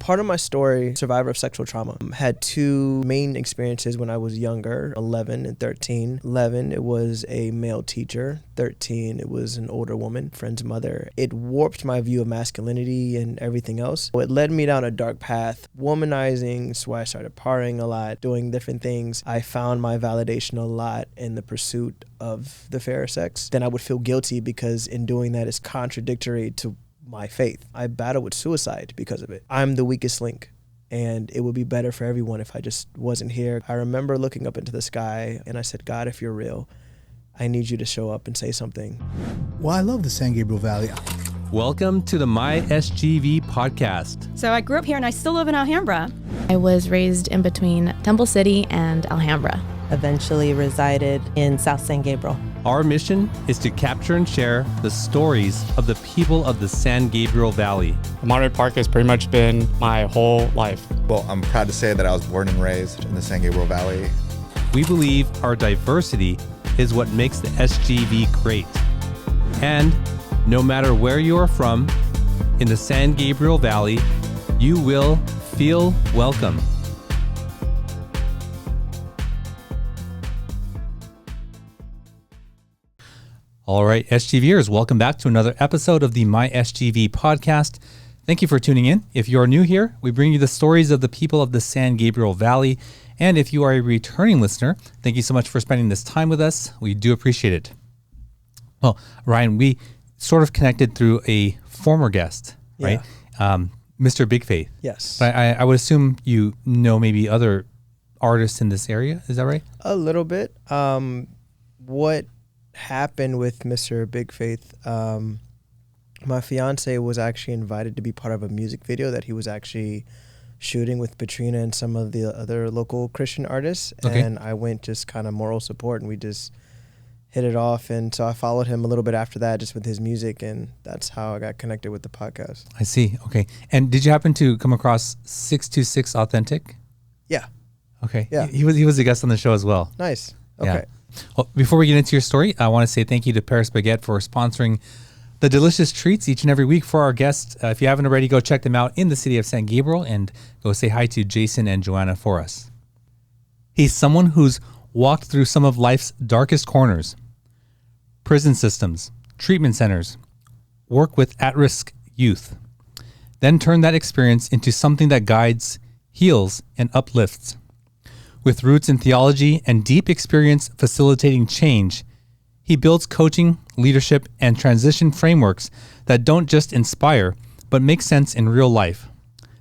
Part of my story, survivor of sexual trauma, had two main experiences when I was younger, 11 and 13. 11, it was a male teacher. 13, it was an older woman, friend's mother. It warped my view of masculinity and everything else. It led me down a dark path, womanizing, so I started partying a lot, doing different things. I found my validation a lot in the pursuit of the fairer sex. Then I would feel guilty because in doing that, it's contradictory to my faith. I battle with suicide because of it. I'm the weakest link, and it would be better for everyone if I just wasn't here. I remember looking up into the sky and I said, God, if you're real, I need you to show up and say something. Well, I love the San Gabriel Valley. Welcome to the My SGV podcast. So I grew up here and I still live in Alhambra. I was raised in between Temple City and Alhambra. Eventually resided in South San Gabriel. Our mission is to capture and share the stories of the people of the San Gabriel Valley. Monterey Park has pretty much been my whole life. Well, I'm proud to say that I was born and raised in the San Gabriel Valley. We believe our diversity is what makes the SGV great. And no matter where you are from, in the San Gabriel Valley, you will feel welcome. All right, SGVers, welcome back to another episode of the My SGV podcast. Thank you for tuning in. If you are new here, we bring you the stories of the people of the San Gabriel Valley. And if you are a returning listener, thank you so much for spending this time with us. We do appreciate it. Well, Ryan, we sort of connected through a former guest, right? Mr. Big Faith. Yes. But I would assume you know maybe other artists in this area. Is that right? A little bit. What happened with Mr. Big Faith, my fiance was actually invited to be part of a music video that he was actually shooting with Patrina and some of the other local Christian artists. Okay. And I went just kind of moral support, and we just hit it off. And so I followed him a little bit after that, just with his music, and that's how I got connected with the podcast. I see. Okay. And did you happen to come across 626 Authentic? Yeah. Okay. Yeah. He was a guest on the show as well. Nice. Okay. Yeah. Well, before we get into your story, I want to say thank you to Paris Baguette for sponsoring the delicious treats each and every week for our guests. If you haven't already, go check them out in the city of San Gabriel and go say hi to Jason and Joanna for us. He's someone who's walked through some of life's darkest corners: prison systems, treatment centers, work with at-risk youth, then turn that experience into something that guides, heals, and uplifts. With roots in theology and deep experience facilitating change, he builds coaching, leadership, and transition frameworks that don't just inspire, but make sense in real life,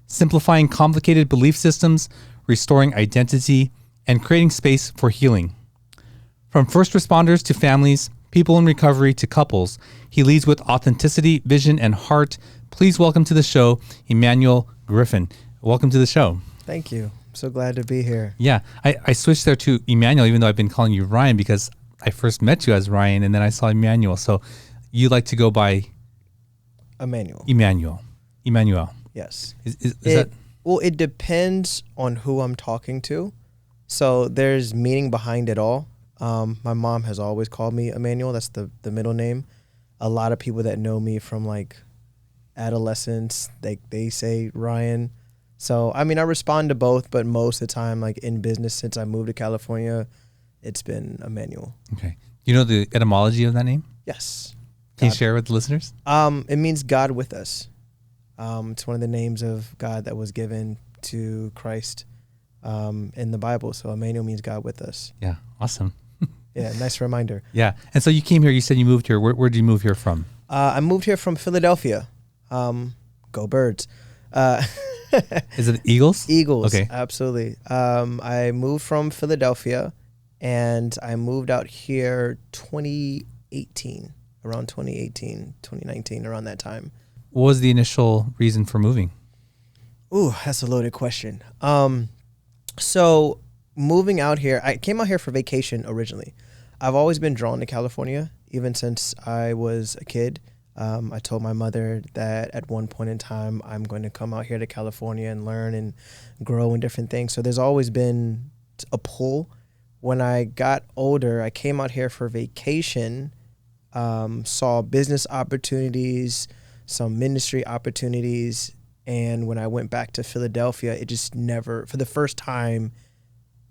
simplifying complicated belief systems, restoring identity, and creating space for healing. From first responders to families, people in recovery to couples, he leads with authenticity, vision, and heart. Please welcome to the show, Emanuel Griffin. Welcome to the show. Thank you. So glad to be here. Yeah, I switched there to Emanuel, even though I've been calling you Ryan, because I first met you as Ryan, and then I saw Emanuel. So you like to go by Emanuel. Emanuel. Yes. Is that? Well, it depends on who I'm talking to. So there's meaning behind it all. My mom has always called me Emanuel. That's the middle name. A lot of people that know me from like adolescence, they say Ryan. So, I mean, I respond to both, but most of the time, like in business, since I moved to California, it's been Emanuel. Okay. You know the etymology of that name? Yes. Can you share with the listeners? It means God with us. It's one of the names of God that was given to Christ in the Bible. So Emanuel means God with us. Yeah. Awesome. Yeah. Nice reminder. Yeah. And so you came here, you said you moved here. Where did you move here from? I moved here from Philadelphia. Go Birds. Is it Eagles? Eagles. Okay. Absolutely. I moved from Philadelphia, and I moved out here 2018, around 2018, 2019, around that time. What was the initial reason for moving? Ooh, that's a loaded question. So moving out here, I came out here for vacation originally. I've always been drawn to California, even since I was a kid. I told my mother that at one point in time, I'm going to come out here to California and learn and grow in different things. So there's always been a pull. When I got older, I came out here for vacation, saw business opportunities, some ministry opportunities, And when I went back to Philadelphia, it just never, for the first time,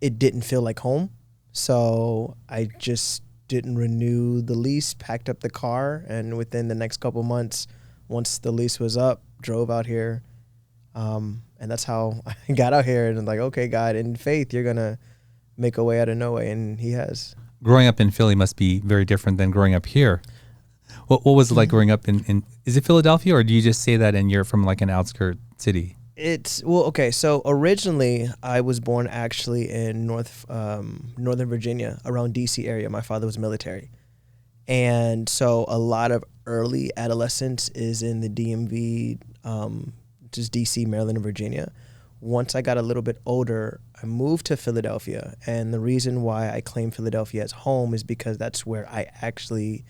it didn't feel like home. So I just didn't renew the lease, packed up the car, and within the next couple months, once the lease was up, drove out here. And that's how I got out here, and like, okay, God, in faith, you're going to make a way out of no way, and he has. Growing up in Philly must be very different than growing up here. What was it like growing up in is it Philadelphia, or do you just say that and you're from like an outskirt city? Okay, so originally I was born actually in Northern Virginia, around DC area. My father was military. And so a lot of early adolescence is in the DMV, just DC, Maryland, and Virginia. Once I got a little bit older, I moved to Philadelphia. And the reason why I claim Philadelphia as home is because that's where I actually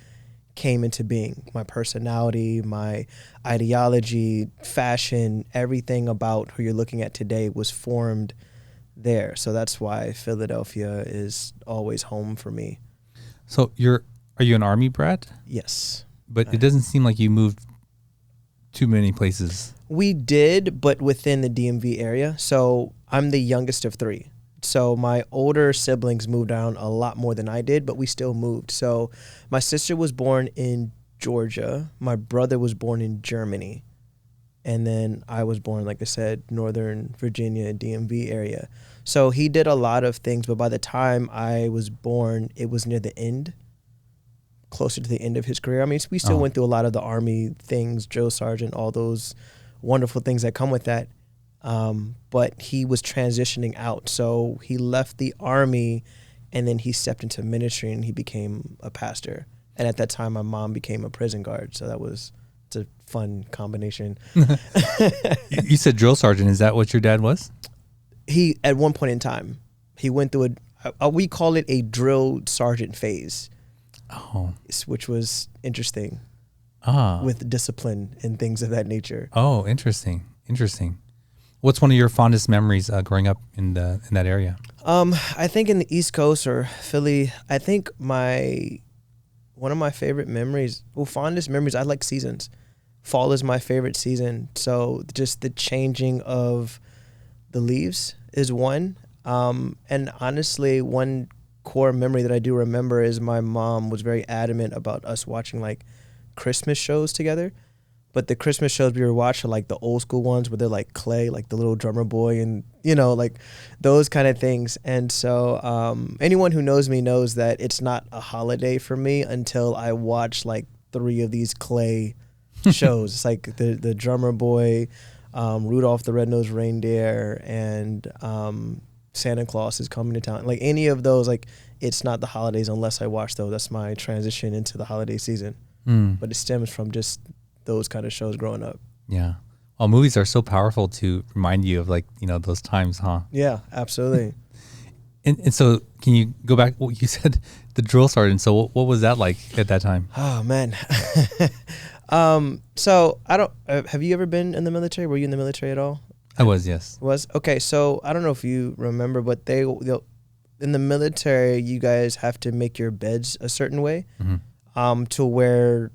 came into being. My personality, my ideology, fashion, everything about who you're looking at today was formed there. So that's why Philadelphia is always home for me. So are you an Army brat? Yes. But it doesn't seem like you moved too many places. We did, but within the DMV area. So I'm the youngest of three. So my older siblings moved down a lot more than I did, but we still moved. So my sister was born in Georgia. My brother was born in Germany. And then I was born, like I said, Northern Virginia, DMV area. So he did a lot of things, but by the time I was born, it was near the end, closer to the end of his career. I mean, we still went through a lot of the Army things, drill sergeant, all those wonderful things that come with that. But he was transitioning out. So he left the Army and then he stepped into ministry and he became a pastor. And at that time, my mom became a prison guard. So it's a fun combination. You said drill sergeant. Is that what your dad was? He, at one point in time, he went through we call it a drill sergeant phase. Oh. Which was interesting. Ah. With discipline and things of that nature. Oh, interesting. What's one of your fondest memories growing up in that area? I think in the East Coast or Philly, I think one of my favorite memories, fondest memories, I like seasons. Fall is my favorite season. So just the changing of the leaves is one. And honestly, one core memory that I do remember is my mom was very adamant about us watching like Christmas shows together. But the Christmas shows we were watching, like the old school ones where they're like clay, like the little drummer boy and, like those kind of things. And so anyone who knows me knows that it's not a holiday for me until I watch like 3 of these clay shows. It's like the drummer boy, Rudolph the Red-Nosed Reindeer, and Santa Claus is Coming to Town. Like any of those, like it's not the holidays unless I watch those. That's my transition into the holiday season. But it stems from just those kind of shows growing up. Yeah. Well, movies are so powerful to remind you of like, those times, huh? Yeah, absolutely. and so can you go back? Well, you said the drill sergeant. So what was that like at that time? Oh, man. So I don't, have you ever been in the military? Were you in the military at all? I was, yes. Okay. So I don't know if you remember, but they'll in the military, you guys have to make your beds a certain way, to where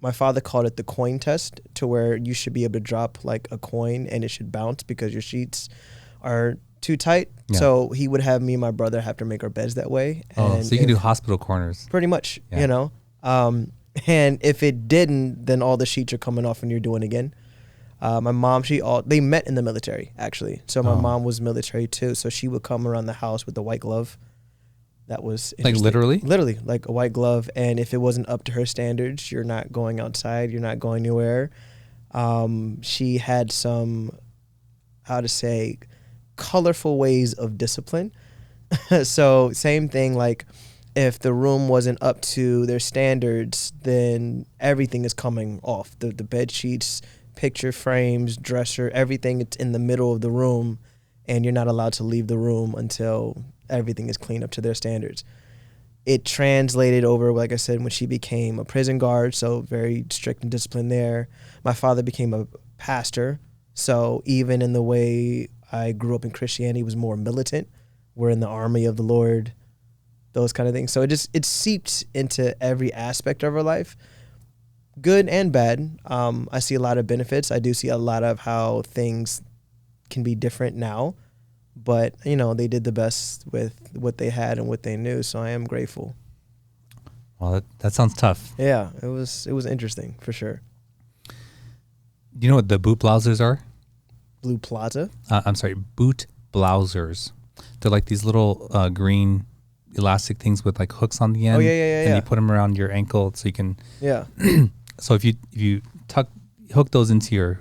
my father called it the coin test, to where you should be able to drop like a coin and it should bounce because your sheets are too tight. Yeah. So he would have me and my brother have to make our beds that way. And so you can do hospital corners. Pretty much, and if it didn't, then all the sheets are coming off and you're doing it again. My mom, they met in the military actually. So my mom was military too. So she would come around the house with the white glove. That was like literally? Literally, like a white glove. And if it wasn't up to her standards, you're not going outside. You're not going anywhere. She had some, colorful ways of discipline. So same thing, like if the room wasn't up to their standards, then everything is coming off. The bed sheets, picture frames, dresser, everything, it's in the middle of the room. And you're not allowed to leave the room until everything is cleaned up to their standards. It translated over, like I said, when she became a prison guard, so very strict and disciplined there. My father became a pastor, so even in the way I grew up in Christianity was more militant. We're in the army of the Lord, those kind of things. So it seeped into every aspect of our life. good and bad. I see a lot of benefits. I do see a lot of how things can be different now, but you know, they did the best with what they had and what they knew. So I am grateful. Well, that sounds tough. Yeah, it was interesting for sure. Do you know what the boot blousers are? Blue Plaza. I'm sorry, boot blousers. They're like these little green elastic things with like hooks on the end. Oh yeah. And you put them around your ankle so you can. Yeah. So if you hook those into your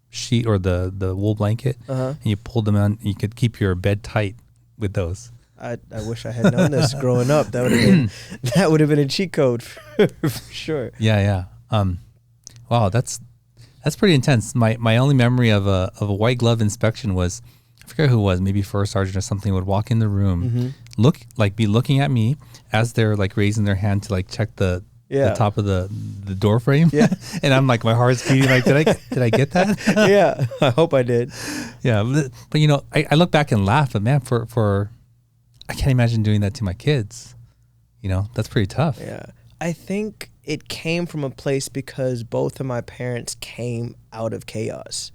sheet or the wool blanket, and you pull them on, you could keep your bed tight with those. I wish I had known this growing up. That would have been a cheat code for sure. Yeah. Wow, that's pretty intense. My only memory of a white glove inspection was, I forget who it was, maybe first sergeant or something, would walk in the room, be looking at me as they're like raising their hand to like check the top of the door frame. Yeah. And I'm like, my heart's beating like, did I get that? Yeah, I hope I did. Yeah, but you know, I look back and laugh, but man, for I can't imagine doing that to my kids. You know, that's pretty tough. Yeah. I think it came from a place because both of my parents came out of chaos.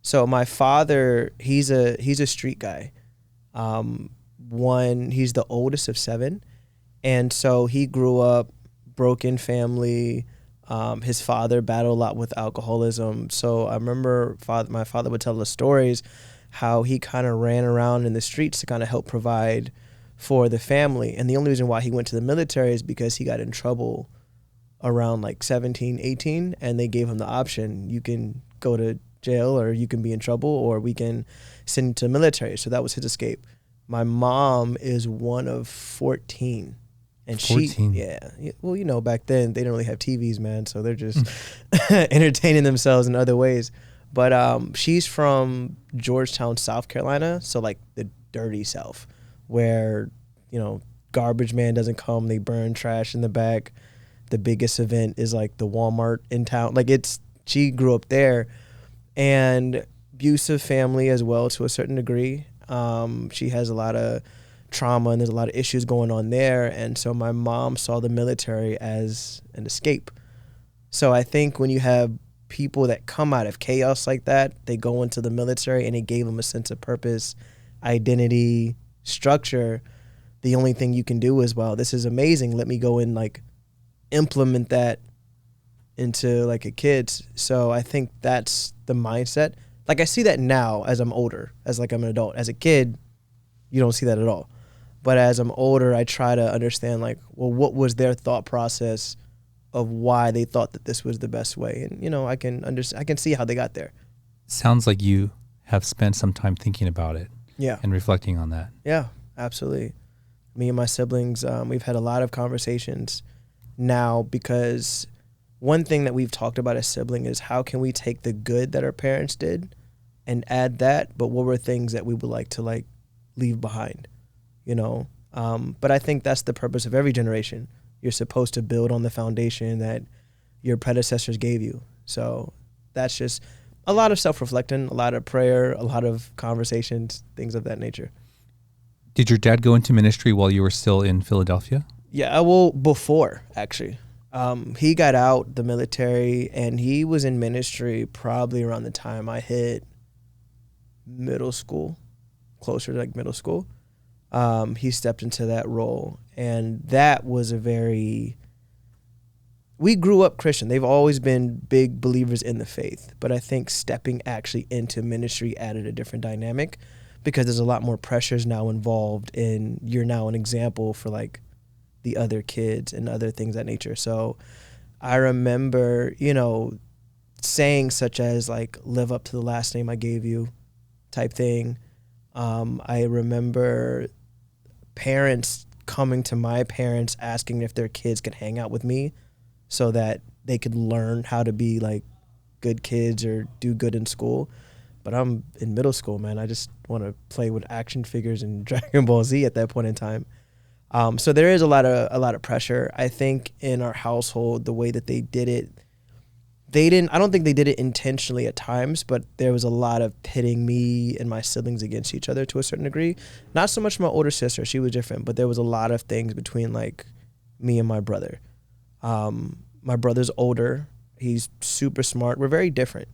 So my father, he's a street guy. He's the oldest of 7. And so he grew up broken family. His father battled a lot with alcoholism. So I remember my father would tell the stories how he kind of ran around in the streets to kind of help provide for the family. And the only reason why he went to the military is because he got in trouble around like 17, 18, and they gave him the option. You can go to jail or you can be in trouble or we can send you to the military. So that was his escape. My mom is one of 14. And 14. Well, you know, back then they didn't really have TVs, man. So they're just entertaining themselves in other ways. But she's from Georgetown, South Carolina. So like the dirty South, where, you know, garbage man doesn't come. They burn trash in the back. The biggest event is like the Walmart in town. Like she grew up there, and abusive family as well to a certain degree. She has a lot of trauma and there's a lot of issues going on there. And so my mom saw the military as an escape. So I think when you have people that come out of chaos like that, they go into the military and it gave them a sense of purpose, identity, structure. The only thing you can do is, well, this is amazing. Let me go and like implement that into like a kid's. So I think that's the mindset. Like I see that now as I'm older, as like I'm an adult. As a kid, you don't see that at all. But as I'm older, I try to understand like, well, what was their thought process of why they thought that this was the best way? And, you know, I can see how they got there. Sounds like you have spent some time thinking about it. Yeah. And reflecting on that. Yeah, absolutely. Me and my siblings, we've had a lot of conversations now, because one thing that we've talked about as sibling is how can we take the good that our parents did and add that, but what were things that we would like to like leave behind, you know? But I think that's the purpose of every generation. You're supposed to build on the foundation that your predecessors gave you. So that's just a lot of self-reflecting, a lot of prayer, a lot of conversations, things of that nature. Did your dad go into ministry while you were still in Philadelphia? Yeah, well, before, actually. He got out the military, and he was in ministry probably around the time I hit middle school, closer to like middle school. He stepped into that role, and that was we grew up Christian. They've always been big believers in the faith, but I think stepping actually into ministry added a different dynamic, because there's a lot more pressures now involved, and you're now an example for like the other kids and other things of that nature. So I remember, you know, saying such as like, live up to the last name I gave you type thing. I remember parents coming to my parents asking if their kids could hang out with me so that they could learn how to be like good kids or do good in school. But I'm in middle school, man. I just want to play with action figures and Dragon Ball Z at that point in time. So there is a lot of pressure. I think in our household, the way that they did it, I don't think they did it intentionally at times, but there was a lot of pitting me and my siblings against each other to a certain degree. Not so much my older sister, she was different, but there was a lot of things between like me and my brother. My brother's older, He's super smart. We're very different.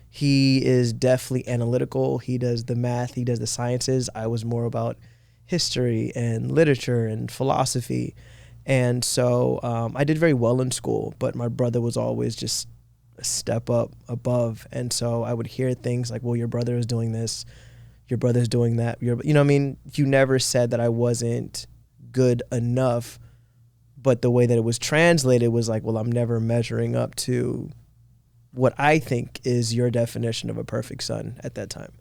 He is definitely analytical. He does the math. He does the sciences. I was more about history and literature and philosophy. And so I did very well in school, but my brother was always just a step up above. And so I would hear things like, well, your brother is doing this, your brother's doing that. You know what I mean? You never said that I wasn't good enough, but the way that it was translated was like, well, I'm never measuring up to what I think is your definition of a perfect son at that time.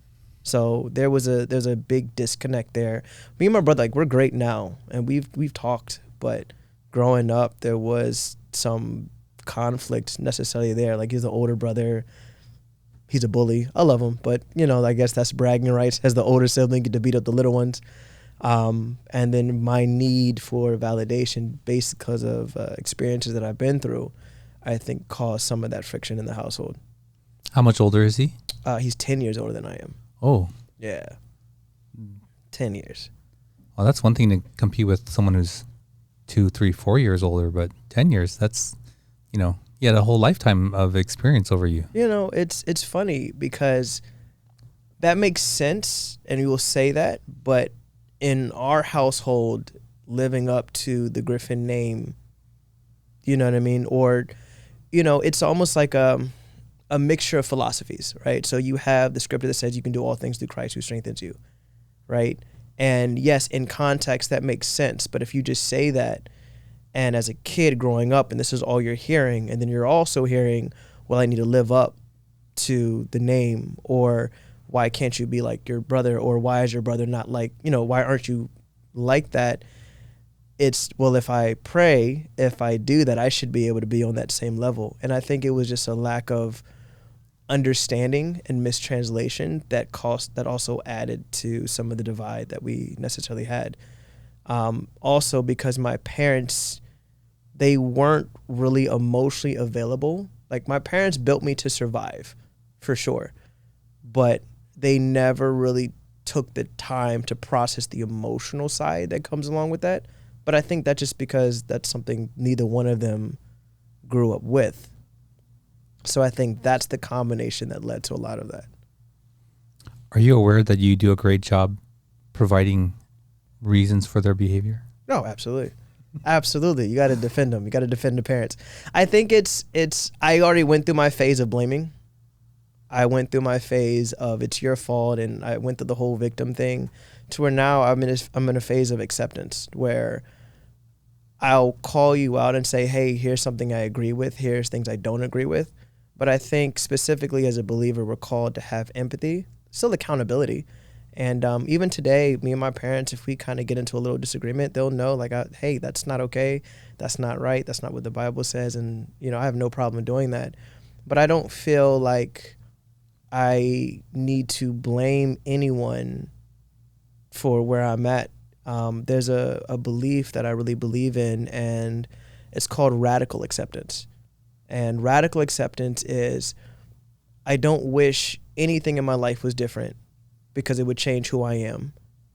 So there's a big disconnect there. Me and my brother, like, we're great now, and we've talked, but growing up there was some conflict necessarily there. Like, he's the older brother, he's a bully. I love him, but you know, I guess that's bragging rights as the older sibling, get to beat up the little ones. And then my need for validation based because of experiences that I've been through, I think caused some of that friction in the household. How much older is he? He's 10 years older than I am. Oh. Yeah. 10 years. Well, that's one thing to compete with someone who's 2, 3, 4 years older, but 10 years, that's, you know, he had a whole lifetime of experience over you. You know, it's funny because that makes sense, and you will say that, but in our household, living up to the Griffin name, you know what I mean? Or, you know, it's almost like a mixture of philosophies, right? So you have the scripture that says you can do all things through Christ who strengthens you, right? And yes, in context, that makes sense. But if you just say that, and as a kid growing up, and this is all you're hearing, and then you're also hearing, well, I need to live up to the name, or why can't you be like your brother, or why is your brother not like, you know, why aren't you like that? It's, well, if I pray, if I do that, I should be able to be on that same level. And I think it was just a lack of understanding and mistranslation that also added to some of the divide that we necessarily had. Also because my parents, they weren't really emotionally available. Like, my parents built me to survive, for sure, but they never really took the time to process the emotional side that comes along with that. But I think that's just because that's something neither one of them grew up with. So I think that's the combination that led to a lot of that. Are you aware that you do a great job providing reasons for their behavior? No, absolutely. Absolutely. You got to defend them. You got to defend the parents. I think I already went through my phase of blaming. I went through my phase of it's your fault, and I went through the whole victim thing, to where now I'm in a phase of acceptance, where I'll call you out and say, hey, here's something I agree with, here's things I don't agree with. But I think specifically as a believer, we're called to have empathy, still accountability. And even today, me and my parents, if we kind of get into a little disagreement, they'll know, like, hey, that's not okay, that's not right, that's not what the Bible says, and, you know, I have no problem doing that. But I don't feel like I need to blame anyone for where I'm at. There's a belief that I really believe in, and it's called radical acceptance. And radical acceptance is, I don't wish anything in my life was different, because it would change who I am,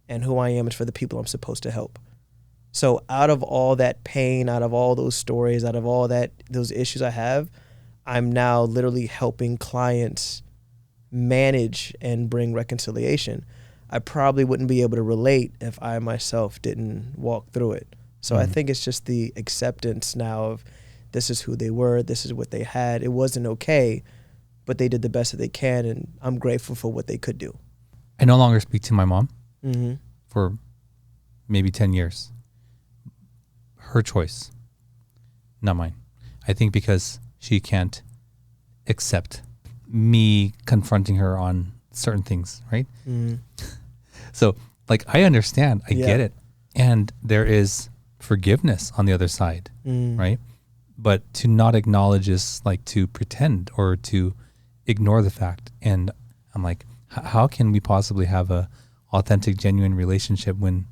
and who I am is for the people I'm supposed to help. So out of all that pain, out of all those stories, out of all those issues I have, I'm now literally helping clients manage and bring reconciliation. I probably wouldn't be able to relate if I myself didn't walk through it. So I think it's just the acceptance now of, this is who they were, this is what they had. It wasn't okay, but they did the best that they can, and I'm grateful for what they could do. I no longer speak to my mom for maybe 10 years. Her choice, not mine. I think because she can't accept me confronting her on certain things, right? So, like, I understand, I get it. And there is forgiveness on the other side, right? But to not acknowledge is like to pretend or to ignore the fact. And I'm like, how can we possibly have a authentic, genuine relationship when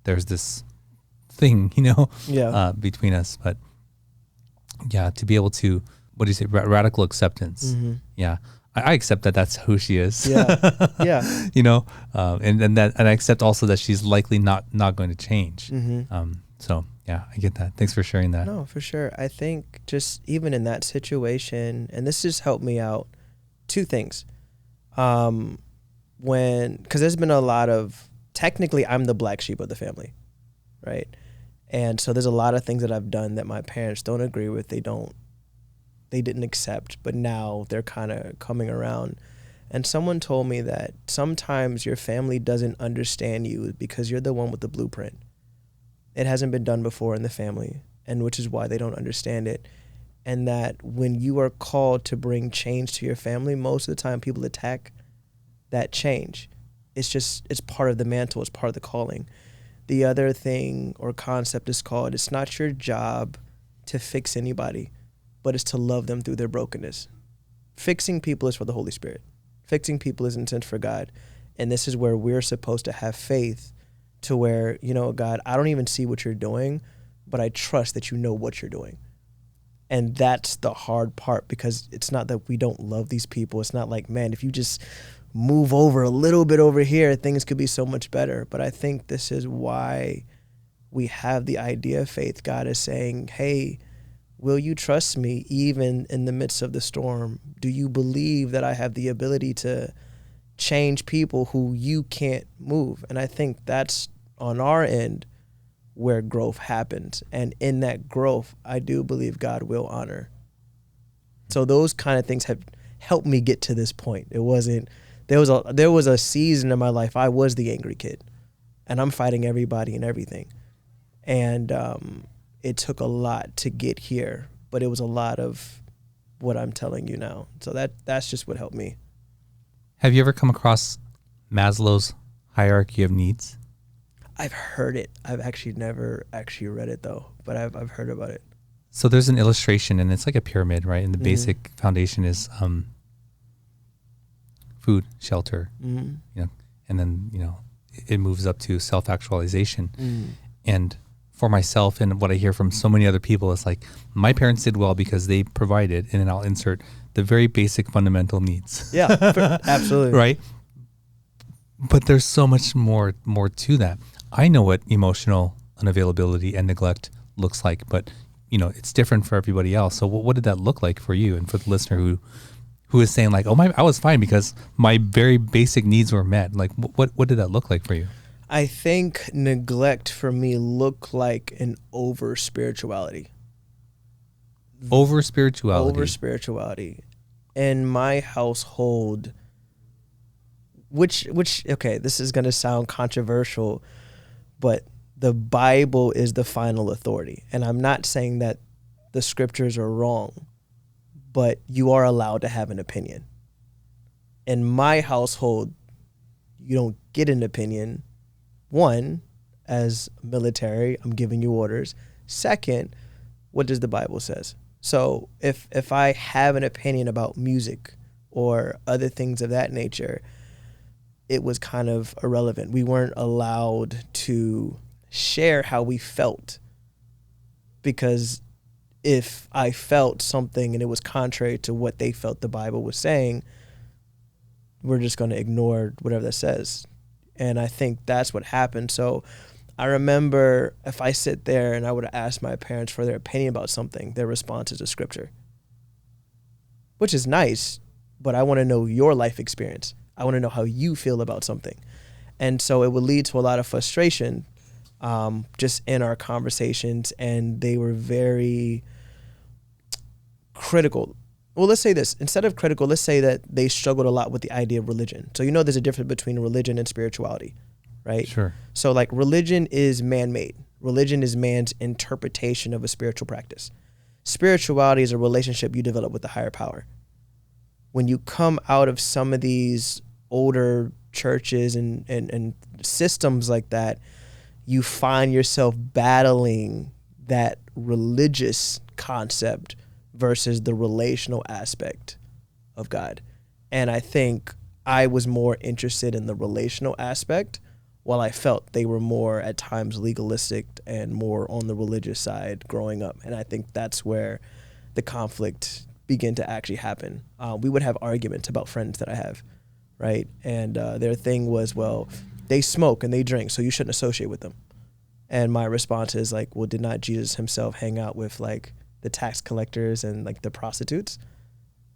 there's this thing, you know, between us? But yeah, to be able to, what do you say, radical acceptance. Yeah, I accept that that's who she is. Yeah. You know, and I accept also that she's likely not going to change. So Yeah, I get that. Thanks for sharing that. No, for sure. I think just even in that situation, and this just helped me out, two things. Because there's been a lot of, technically I'm the black sheep of the family, right? And so there's a lot of things that I've done that my parents don't agree with. They didn't accept, but now they're kind of coming around. And someone told me that sometimes your family doesn't understand you because you're the one with the blueprint. It hasn't been done before in the family, and which is why they don't understand it. And that when you are called to bring change to your family, most of the time people attack that change. It's part of the mantle, it's part of the calling. The other thing or concept is called, it's not your job to fix anybody, but it's to love them through their brokenness. Fixing people is for the Holy Spirit. Fixing people is intent for God. And this is where we're supposed to have faith to where, God, I don't even see what you're doing, but I trust that you know what you're doing. And that's the hard part, because it's not that we don't love these people. It's not like, man, if you just move over a little bit over here, things could be so much better. But I think this is why we have the idea of faith. God is saying, hey, will you trust me even in the midst of the storm? Do you believe that I have the ability to change people who you can't move? And I think that's on our end where growth happens. And in that growth, I do believe God will honor. So those kind of things have helped me get to this point. It wasn't, there was a season in my life I was the angry kid, and I'm fighting everybody and everything. And it took a lot to get here, but it was a lot of what I'm telling you now. So that's just what helped me. Have you ever come across Maslow's hierarchy of needs? I've heard it. I've actually never actually read it though, but I've heard about it. So there's an illustration, and it's like a pyramid, right? And the basic foundation is food, shelter, and then it moves up to self-actualization. And for myself, and what I hear from so many other people, is like, my parents did well because they provided, and then I'll insert the very basic fundamental needs. Yeah, absolutely. Right? But there's so much more to that. I know what emotional unavailability and neglect looks like, but it's different for everybody else. So what did that look like for you, and for the listener who is saying like, I was fine because my very basic needs were met? Like, what did that look like for you? I think neglect for me looked like an over spirituality. Over spirituality. In my household, which okay, this is going to sound controversial, but the Bible is the final authority. And I'm not saying that the scriptures are wrong, but you are allowed to have an opinion. In my household, you don't get an opinion. One, as military, I'm giving you orders. Second, what does the Bible says? So if I have an opinion about music or other things of that nature, it was kind of irrelevant. We weren't allowed to share how we felt, because if I felt something and it was contrary to what they felt the Bible was saying, we're just going to ignore whatever that says. And I think that's what happened. So I remember if I sit there and I would ask my parents for their opinion about something, their response is a scripture, which is nice, but I want to know your life experience. I want to know how you feel about something. And so it would lead to a lot of frustration just in our conversations, and they were very critical. Well, let's say this. Instead of critical, let's say that they struggled a lot with the idea of religion. So there's a difference between religion and spirituality, right? Sure. So like religion is man-made. Religion is man's interpretation of a spiritual practice. Spirituality is a relationship you develop with the higher power. When you come out of some of these older churches and systems like that, you find yourself battling that religious concept versus the relational aspect of God. And I think I was more interested in the relational aspect, while I felt they were more at times legalistic and more on the religious side growing up. And I think that's where the conflict began to actually happen. We would have arguments about friends that I have, right? And their thing was, well, they smoke and they drink, so you shouldn't associate with them. And my response is like, well, did not Jesus himself hang out with like the tax collectors and like the prostitutes?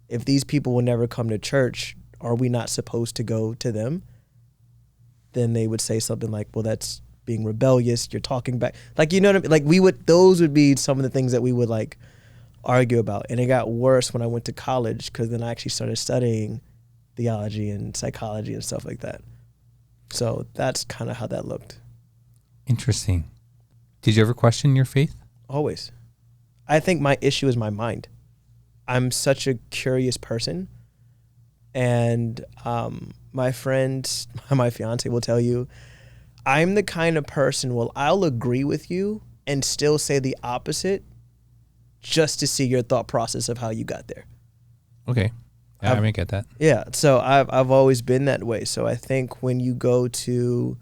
If these people will never come to church, are we not supposed to go to them? Then they would say something like, well, that's being rebellious. You're talking back. Like, you know what I mean? Like those would be some of the things that we would like argue about. And it got worse when I went to college, because then I actually started studying theology and psychology and stuff like that. So that's kind of how that looked. Interesting. Did you ever question your faith? Always. I think my issue is my mind. I'm such a curious person. And my friend, my fiance will tell you, I'm the kind of person, well, I'll agree with you and still say the opposite just to see your thought process of how you got there. Okay. Yeah, I may get that. Yeah. So I've always been that way. So I think when you go to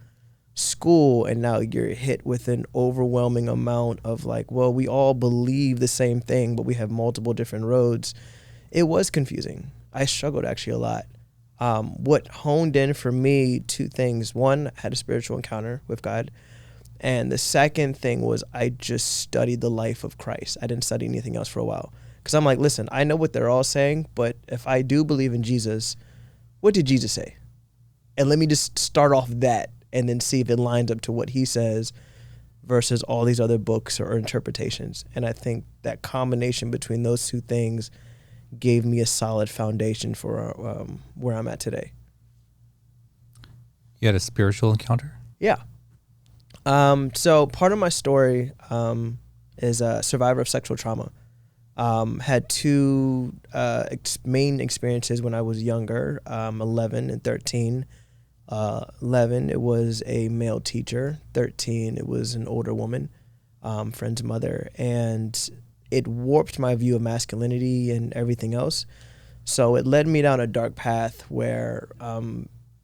school and now you're hit with an overwhelming amount of like, well, we all believe the same thing, but we have multiple different roads. It was confusing. I struggled actually a lot. What honed in for me, two things. One, I had a spiritual encounter with God. And the second thing was I just studied the life of Christ. I didn't study anything else for a while. Because I'm like, listen, I know what they're all saying, but if I do believe in Jesus, what did Jesus say? And let me just start off that and then see if it lines up to what he says versus all these other books or interpretations. And I think that combination between those two things gave me a solid foundation for where I'm at today. You had a spiritual encounter? Yeah. So part of my story is a survivor of sexual trauma. Had two main experiences when I was younger, 11 and 13. 11, it was a male teacher. 13, it was an older woman, friend's mother. And it warped my view of masculinity and everything else. So it led me down a dark path where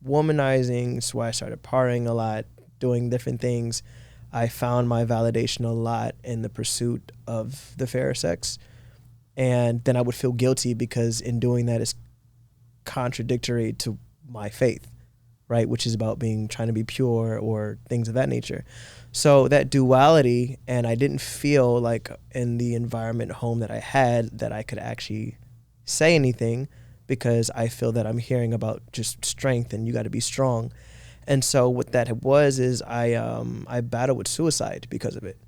womanizing, so I started partying a lot, doing different things. I found my validation a lot in the pursuit of the fairer sex. And then I would feel guilty because in doing that is contradictory to my faith, right? Which is about trying to be pure or things of that nature. So that duality, and I didn't feel like in the environment home that I had that I could actually say anything, because I feel that I'm hearing about just strength and you got to be strong. And so what that was is I battled with suicide because of it.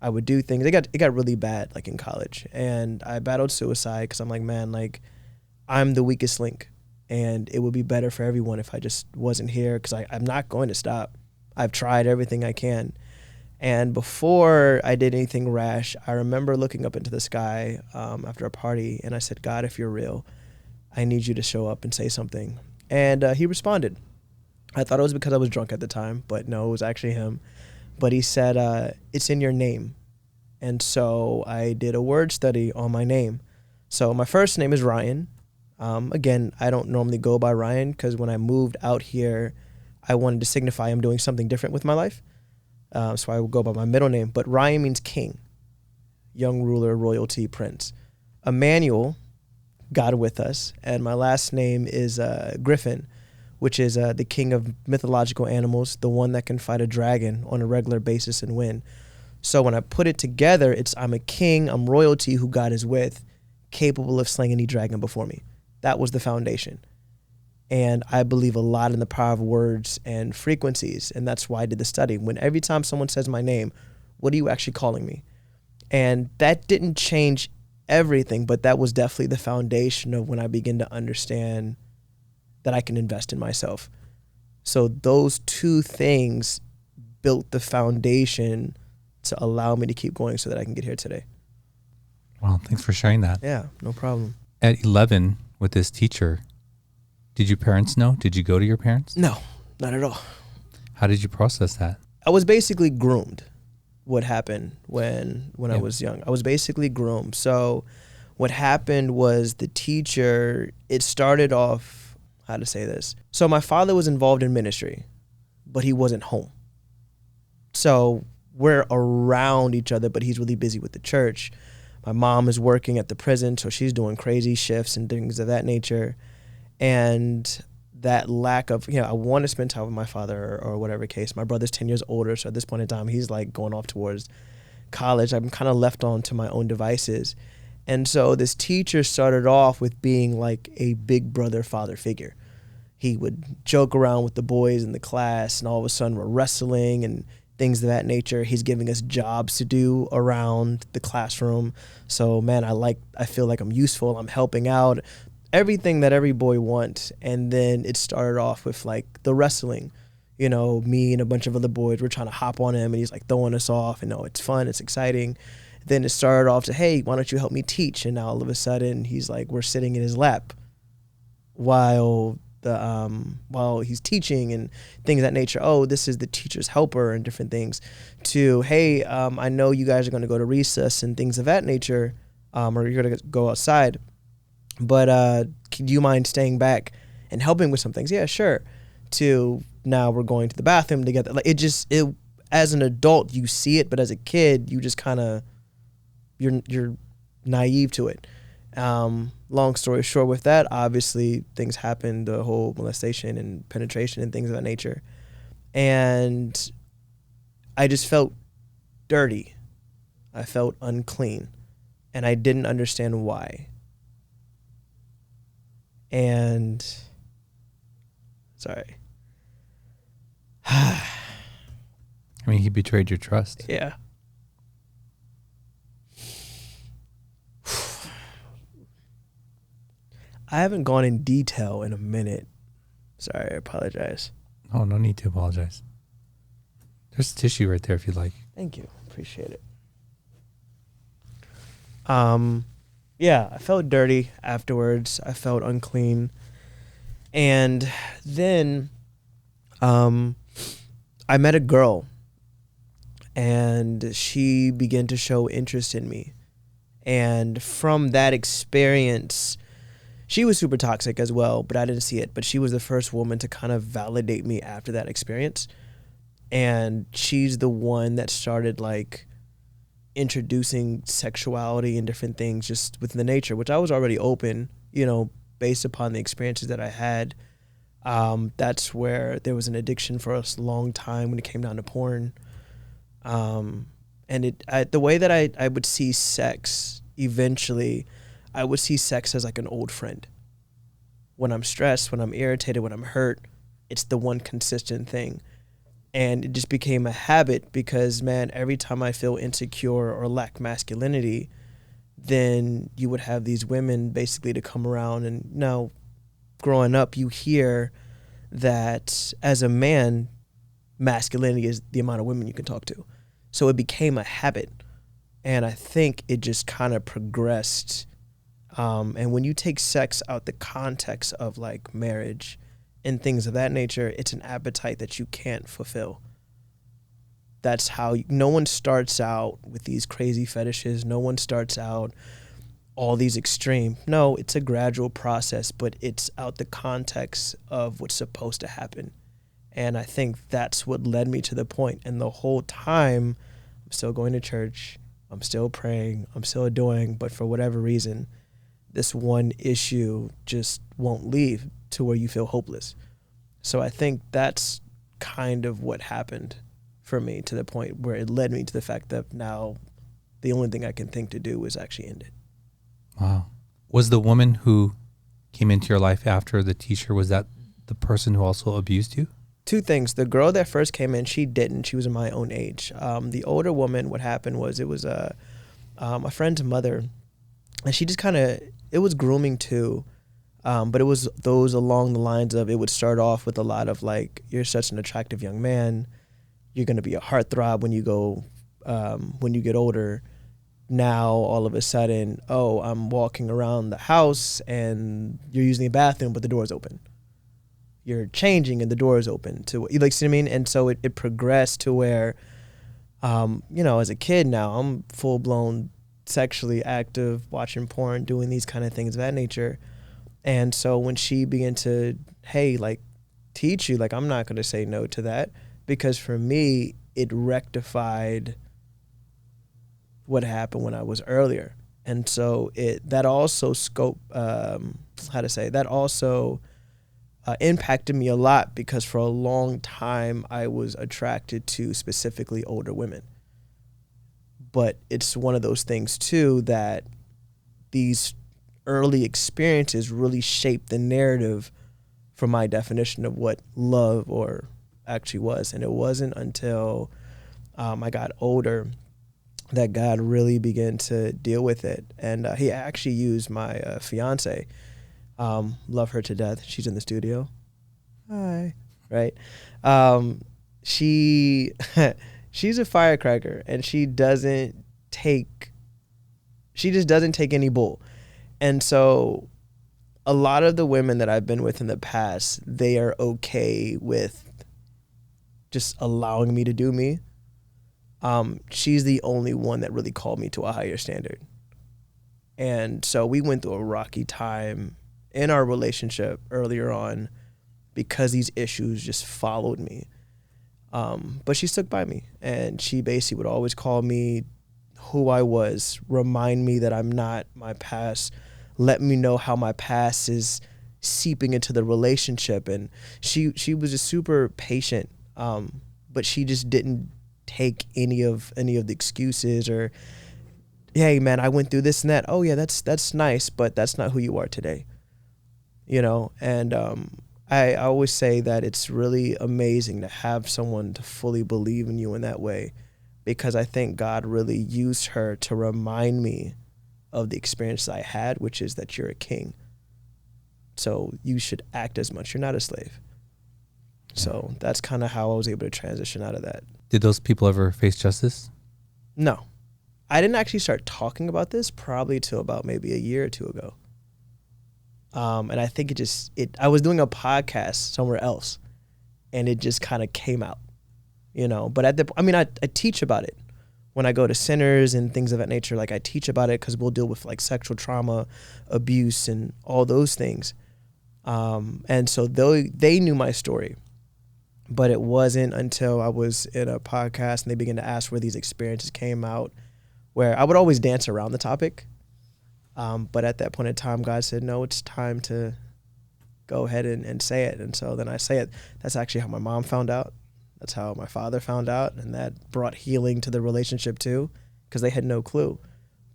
I would do things. It got really bad like in college, and I battled suicide because I'm like, man, like I'm the weakest link, and it would be better for everyone if I just wasn't here, because I'm not going to stop. I've tried everything I can. And before I did anything rash, I remember looking up into the sky after a party, and I said, God, if you're real, I need you to show up and say something. And he responded. I thought it was because I was drunk at the time, but no, it was actually him. But he said, it's in your name. And so I did a word study on my name. So my first name is Ryan. Again, I don't normally go by Ryan because when I moved out here, I wanted to signify I'm doing something different with my life. So I would go by my middle name. But Ryan means king, young ruler, royalty, prince. Emanuel, God with us. And my last name is Griffin, which is the king of mythological animals, the one that can fight a dragon on a regular basis and win. So when I put it together, I'm a king, I'm royalty who God is with, capable of slaying any dragon before me. That was the foundation. And I believe a lot in the power of words and frequencies, and that's why I did the study. When every time someone says my name, what are you actually calling me? And that didn't change everything, but that was definitely the foundation of when I began to understand that I can invest in myself. So those two things built the foundation to allow me to keep going so that I can get here today. Well, thanks for sharing that. Yeah, no problem. At 11 with this teacher, did your parents know? Did you go to your parents? No, not at all. How did you process that? I was basically groomed. What happened when I was young. I was basically groomed. So what happened was the teacher, it started off, how to say this. So my father was involved in ministry, but he wasn't home. So we're around each other, but he's really busy with the church. My mom is working at the prison, so she's doing crazy shifts and things of that nature. And that lack of, I want to spend time with my father or whatever case. My brother's 10 years older, so at this point in time, he's like going off towards college. I'm kind of left on to my own devices. And so this teacher started off with being like a big brother father figure. He would joke around with the boys in the class, and all of a sudden we're wrestling and things of that nature. He's giving us jobs to do around the classroom. So man, I feel like I'm useful. I'm helping out. Everything that every boy wants. And then it started off with like the wrestling. Me and a bunch of other boys were trying to hop on him, and he's like throwing us off, and it's fun, it's exciting. Then it started off to, hey, why don't you help me teach? And now all of a sudden he's like, we're sitting in his lap while he's teaching and things of that nature. Oh, this is the teacher's helper and different things. To, hey, I know you guys are going to go to recess and things of that nature, or you're going to go outside, but do you mind staying back and helping with some things? Yeah, sure. To now we're going to the bathroom together. Like it as an adult you see it, but as a kid you just kind of you're naive to it. Long story short, with that, obviously things happened, the whole molestation and penetration and things of that nature. And I just felt dirty. I felt unclean. And I didn't understand why. And sorry. I mean, he betrayed your trust. Yeah. I haven't gone in detail in a minute. Sorry, I apologize. Oh, no need to apologize. There's tissue right there if you'd like. Thank you. Appreciate it. Yeah, I felt dirty afterwards. I felt unclean. And then I met a girl, and she began to show interest in me. And from that experience, she was super toxic as well, but I didn't see it. But she was the first woman to kind of validate me after that experience. And she's the one that started like introducing sexuality and different things just within the nature, which I was already open, based upon the experiences that I had. That's where there was an addiction for a long time when it came down to porn. And the way that I would see sex, eventually, I would see sex as like an old friend. When I'm stressed, when I'm irritated, when I'm hurt, it's the one consistent thing. And it just became a habit because, man, every time I feel insecure or lack masculinity, then you would have these women basically to come around. And now, growing up, you hear that as a man, masculinity is the amount of women you can talk to. So it became a habit. And I think it just kind of progressed. And when you take sex out the context of like marriage and things of that nature, it's an appetite that you can't fulfill. That's how no one starts out with these crazy fetishes. No one starts out all these extreme. No, it's a gradual process, but it's out the context of what's supposed to happen. And I think that's what led me to the point. And the whole time, I'm still going to church. I'm still praying. I'm still doing, but for whatever reason, this one issue just won't leave to where you feel hopeless. So I think that's kind of what happened for me, to the point where it led me to the fact that now the only thing I can think to do is actually end it. Wow. Was the woman who came into your life after the teacher, was that the person who also abused you? Two things. The girl that first came in, she didn't. She was my own age. The older woman, what happened was it was a friend's mother, and she just kind of, it was grooming too. But it was those along the lines of, it would start off with a lot of like, you're such an attractive young man. You're going to be a heartthrob when you get older. Now, all of a sudden, oh, I'm walking around the house and you're using the bathroom, but the door's open. You're changing and the door is open. See what I mean? And so it progressed to where, as a kid now, I'm full-blown sexually active, watching porn, doing these kind of things of that nature. And so when she began to, hey, like, teach you, like, I'm not going to say no to that, because for me, it rectified what happened when I was earlier. And so that also impacted me a lot because for a long time I was attracted to specifically older women. But it's one of those things too that these early experiences really shaped the narrative for my definition of what love or actually was. And it wasn't until I got older that God really began to deal with it. And he actually used my fiance. Love her to death. She's in the studio. Hi. Right. She's a firecracker, and she just doesn't take any bull. And so a lot of the women that I've been with in the past, they are okay with just allowing me to do me. She's the only one that really called me to a higher standard. And so we went through a rocky time in our relationship earlier on because these issues just followed me. But she stuck by me, and she basically would always call me who I was, remind me that I'm not my past, let me know how my past is seeping into the relationship. And she was just super patient, but she just didn't take any of the excuses or, hey man, I went through this and that. Oh yeah, that's nice, but that's not who you are today. You know, and I always say that it's really amazing to have someone to fully believe in you in that way, because I think God really used her to remind me of the experience I had, which is that you're a king. So you should act as much. You're not a slave. So that's kind of how I was able to transition out of that. Did those people ever face justice? No. I didn't actually start talking about this probably till about maybe a year or two ago. And I think I was doing a podcast somewhere else, and it just kind of came out, you know. But I teach about it when I go to centers and things of that nature. Like, I teach about it because we'll deal with like sexual trauma, abuse, and all those things. And so they knew my story, but it wasn't until I was in a podcast and they began to ask where these experiences came out, where I would always dance around the topic. But at that point in time, God said, no, it's time to go ahead and say it. And so then I say it. That's actually how my mom found out. That's how my father found out. And that brought healing to the relationship too, because they had no clue.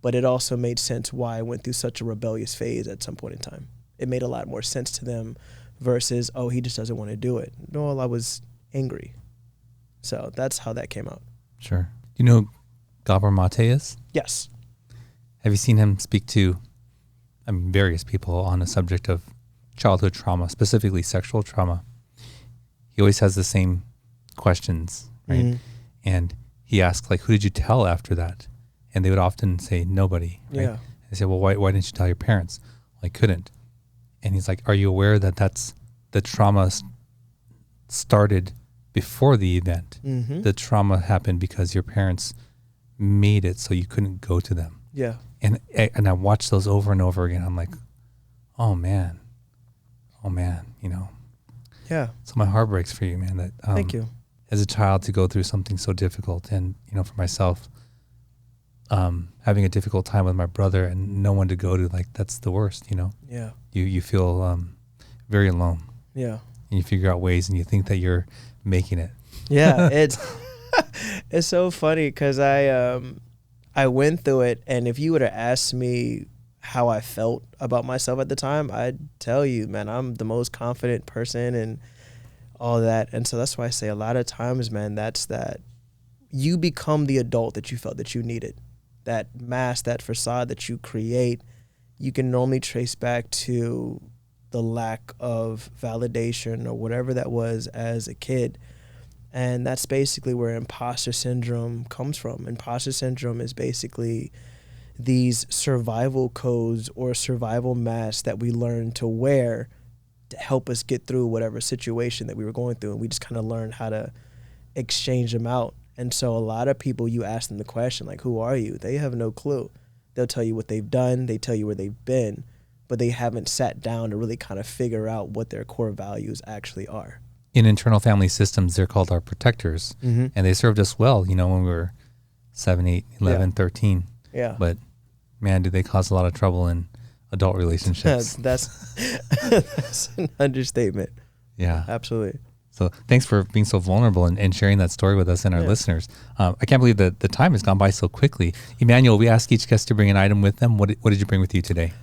But it also made sense why I went through such a rebellious phase at some point in time. It made a lot more sense to them versus, oh, he just doesn't want to do it. No, I was angry. So that's how that came out. Sure. Do you know who Gabor Mate is? Yes. Have you seen him speak to various people on the subject of childhood trauma, specifically sexual trauma? He always has the same questions, right? Mm-hmm. And he asks, like, who did you tell after that? And they would often say, nobody. Right? Yeah. They say, well, why didn't you tell your parents? Well, I couldn't. And he's like, are you aware that the trauma started before the event? Mm-hmm. The trauma happened because your parents made it so you couldn't go to them. Yeah. And I watch those over and over again. I'm like, oh man, you know. Yeah. So my heart breaks for you, man. That Thank you. As a child to go through something so difficult, and you know, for myself, having a difficult time with my brother and no one to go to, like, that's the worst, you know. Yeah. You feel very alone. Yeah. And you figure out ways, and you think that you're making it. Yeah, it's it's so funny because I went through it, and if you would have asked me how I felt about myself at the time, I'd tell you, man, I'm the most confident person and all that. And so that's why I say a lot of times, man, that's that you become the adult that you felt that you needed. That mask, that facade that you create, you can normally trace back to the lack of validation or whatever that was as a kid. And that's basically where imposter syndrome comes from. Imposter syndrome is basically these survival codes or survival masks that we learn to wear to help us get through whatever situation that we were going through. And we just kind of learn how to exchange them out. And so a lot of people, you ask them the question, like, who are you? They have no clue. They'll tell you what they've done. They tell you where they've been, but they haven't sat down to really kind of figure out what their core values actually are. In internal family systems, they're called our protectors, mm-hmm. and they served us well, you know, when we were 7, 8, 11, 13. Yeah. But man, did they cause a lot of trouble in adult relationships. That's an understatement. Yeah. Absolutely. So thanks for being so vulnerable and sharing that story with us and our listeners. I can't believe that the time has gone by so quickly. Emanuel, we ask each guest to bring an item with them. What did you bring with you today?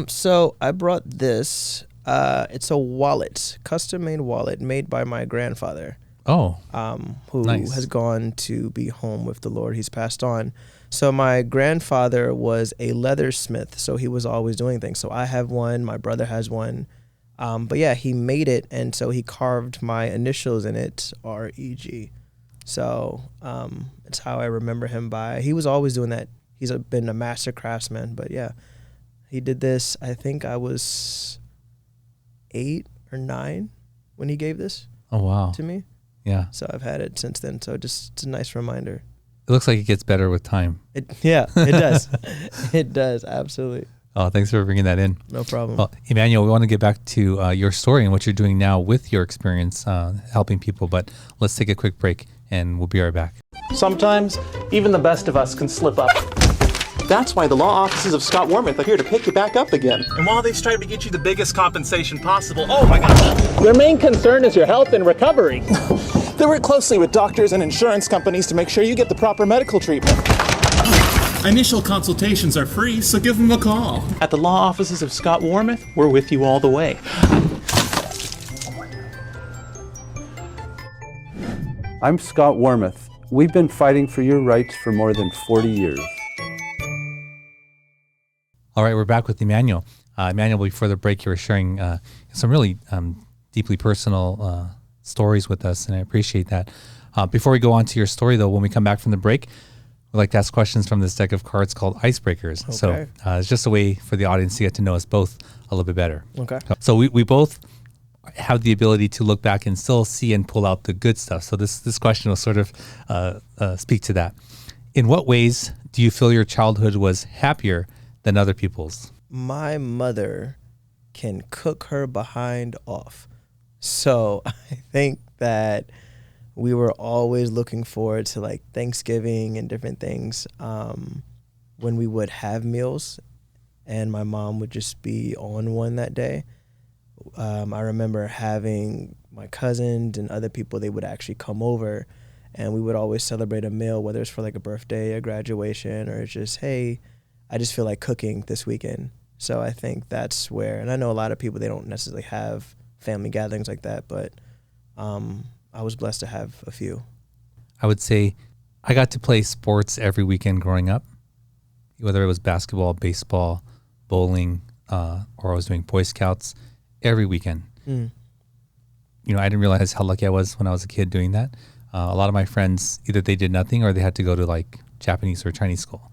So I brought this. It's a wallet, custom-made wallet made by my grandfather. Oh, who nice. has gone to be home with the Lord. He's passed on. So my grandfather was a leathersmith, so he was always doing things. So I have one. My brother has one. But yeah, he made it, and so he carved my initials in it, REG. So it's how I remember him by. He was always doing that. He's been a master craftsman, but yeah, he did this. I think I was 8 or 9 when he gave this to me. Yeah. So I've had it since then. So it's a nice reminder. It looks like it gets better with time. It does. It does, absolutely. Oh, thanks for bringing that in. No problem. Well, Emanuel, we want to get back to your story and what you're doing now with your experience helping people, but let's take a quick break and we'll be right back. Sometimes, even the best of us can slip up. That's why the law offices of Scott Wormuth are here to pick you back up again. And while they strive to get you the biggest compensation possible, oh my gosh! Their main concern is your health and recovery. They work closely with doctors and insurance companies to make sure you get the proper medical treatment. Initial consultations are free, so give them a call. At the law offices of Scott Wormuth, we're with you all the way. I'm Scott Wormuth. We've been fighting for your rights for more than 40 years. All right, we're back with Emanuel. Emanuel, before the break, you were sharing some really deeply personal stories with us, and I appreciate that. Before we go on to your story, though, when we come back from the break, we like to ask questions from this deck of cards called Icebreakers. Okay. So it's just a way for the audience to get to know us both a little bit better. Okay. So we both have the ability to look back and still see and pull out the good stuff. So this question will sort of speak to that. In what ways do you feel your childhood was happier than other people's? My mother can cook her behind off. So I think that we were always looking forward to like Thanksgiving and different things when we would have meals, and my mom would just be on one that day. I remember having my cousins and other people, they would actually come over, and we would always celebrate a meal, whether it's for like a birthday, a graduation, or it's just, hey, I just feel like cooking this weekend. So I think that's where, and I know a lot of people, they don't necessarily have family gatherings like that, but I was blessed to have a few. I would say I got to play sports every weekend growing up, whether it was basketball, baseball, bowling, or I was doing Boy Scouts every weekend. You know, I didn't realize how lucky I was when I was a kid doing that. A lot of my friends, either they did nothing or they had to go to like Japanese or Chinese school,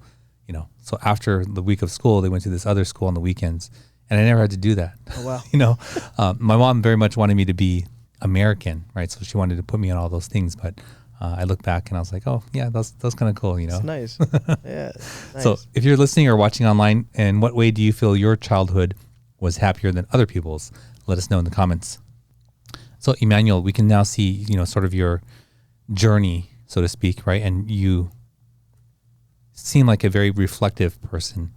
you know. So after the week of school, they went to this other school on the weekends, and I never had to do that. Oh, wow. You know, my mom very much wanted me to be American, right? So she wanted to put me on all those things, but I look back and I was like, oh yeah, that's kind of cool, you know? It's nice. Yeah. Nice. So if you're listening or watching online, in what way do you feel your childhood was happier than other people's? Let us know in the comments. So Emanuel, we can now see, you know, sort of your journey, so to speak, right? And you seem like a very reflective person.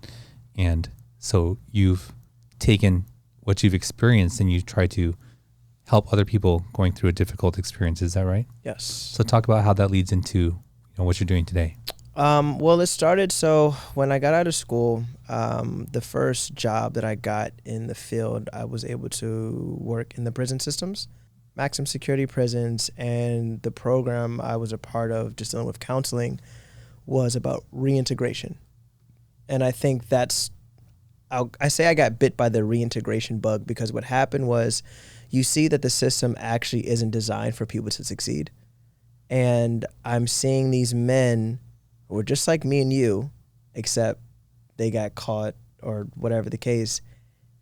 And so you've taken what you've experienced and you try to help other people going through a difficult experience. Is that right? Yes. So talk about how that leads into, you know, what you're doing today. Well, it started, so when I got out of school, the first job that I got in the field, I was able to work in the prison systems, maximum security prisons, and the program I was a part of, just dealing with counseling, was about reintegration. And I think that's, I say I got bit by the reintegration bug, because what happened was you see that the system actually isn't designed for people to succeed. And I'm seeing these men who are just like me and you, except they got caught or whatever the case,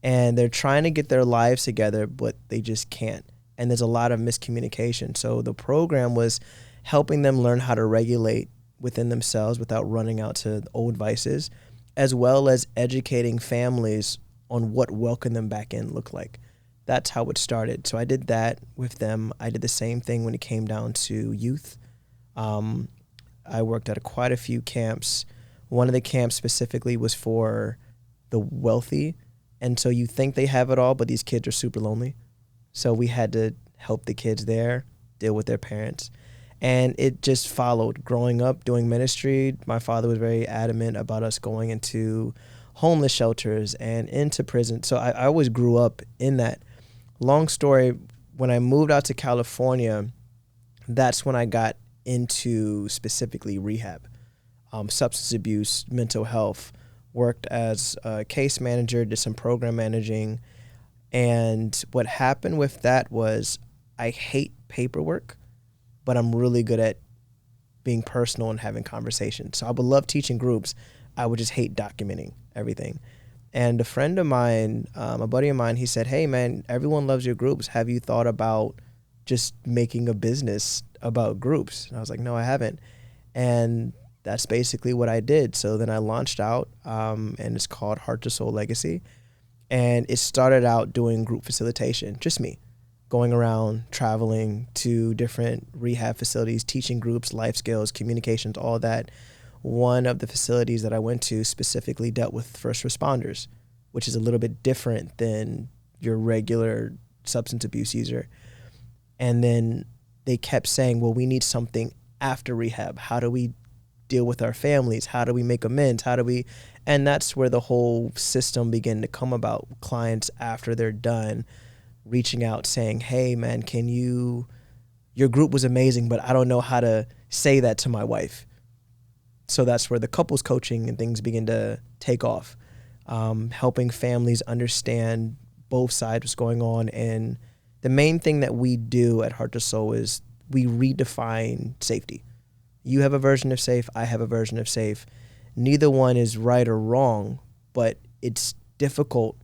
and they're trying to get their lives together, but they just can't. And there's a lot of miscommunication. So the program was helping them learn how to regulate within themselves without running out to old vices, as well as educating families on what welcome them back in looked like. That's how it started. So I did that with them. I did the same thing when it came down to youth. I worked at quite a few camps. One of the camps specifically was for the wealthy. And so you think they have it all, but these kids are super lonely. So we had to help the kids there deal with their parents. And it just followed. Growing up, doing ministry, my father was very adamant about us going into homeless shelters and into prison. So I always grew up in that. Long story, when I moved out to California, that's when I got into specifically rehab, substance abuse, mental health, worked as a case manager, did some program managing. And what happened with that was I hate paperwork, but I'm really good at being personal and having conversations. So I would love teaching groups. I would just hate documenting everything. And a friend of mine, a buddy of mine, he said, hey, man, everyone loves your groups. Have you thought about just making a business about groups? And I was like, no, I haven't. And that's basically what I did. So then I launched out, and it's called Heart2Soul Legacy. And it started out doing group facilitation, just me, going around, traveling to different rehab facilities, teaching groups, life skills, communications, all that. One of the facilities that I went to specifically dealt with first responders, which is a little bit different than your regular substance abuse user. And then they kept saying, well, we need something after rehab. How do we deal with our families? How do we make amends? And that's where the whole system began to come about. Clients, after they're done, reaching out saying, hey, man, your group was amazing, but I don't know how to say that to my wife. So that's where the couples coaching and things begin to take off, helping families understand both sides, what's going on. And the main thing that we do at Heart2Soul is we redefine safety. You have a version of safe, I have a version of safe. Neither one is right or wrong, but it's difficult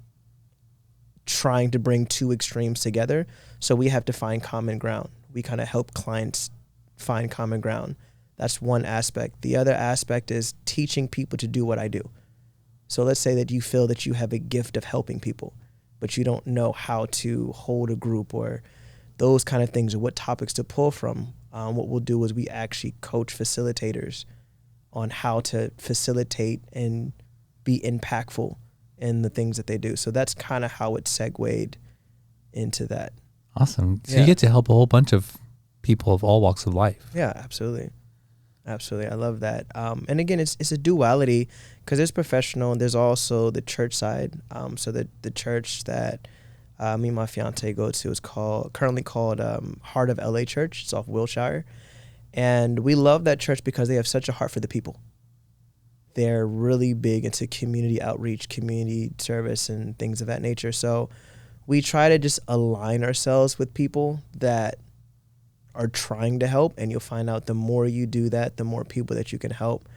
trying to bring two extremes together. So we have to find common ground. We kind of help clients find common ground. That's one aspect. The other aspect is teaching people to do what I do. So let's say that you feel that you have a gift of helping people, but you don't know how to hold a group or those kind of things, or what topics to pull from. What we'll do is we actually coach facilitators on how to facilitate and be impactful in the things that they do. So that's kind of how it segued into that. Awesome. So you get to help a whole bunch of people of all walks of life. Yeah, absolutely. Absolutely. I love that. And again, it's a duality because there's professional and there's also the church side. So the church that me and my fiance go to is currently called Heart of LA Church. It's off Wilshire. And we love that church because they have such a heart for the people. They're really big into community outreach, community service, and things of that nature. So we try to just align ourselves with people that are trying to help, and you'll find out the more you do that, the more people that you can help.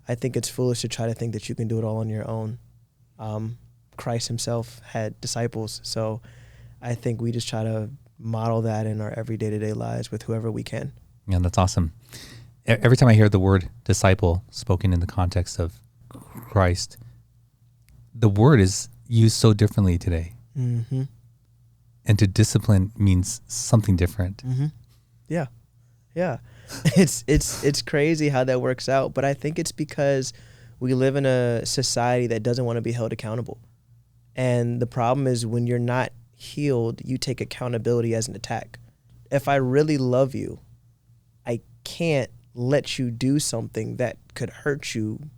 I think it's foolish to try to think that you can do it all on your own. Christ himself had disciples, so I think we just try to model that in our everyday to day lives with whoever we can. Yeah, that's awesome. Every time I hear the word disciple spoken in the context of Christ, the word is used so differently today. Mm-hmm. And to discipline means something different. Mm-hmm. Yeah. It's crazy how that works out, but I think it's because we live in a society that doesn't want to be held accountable. And the problem is when you're not healed, you take accountability as an attack. If I really love you, I can't let you do something that could hurt you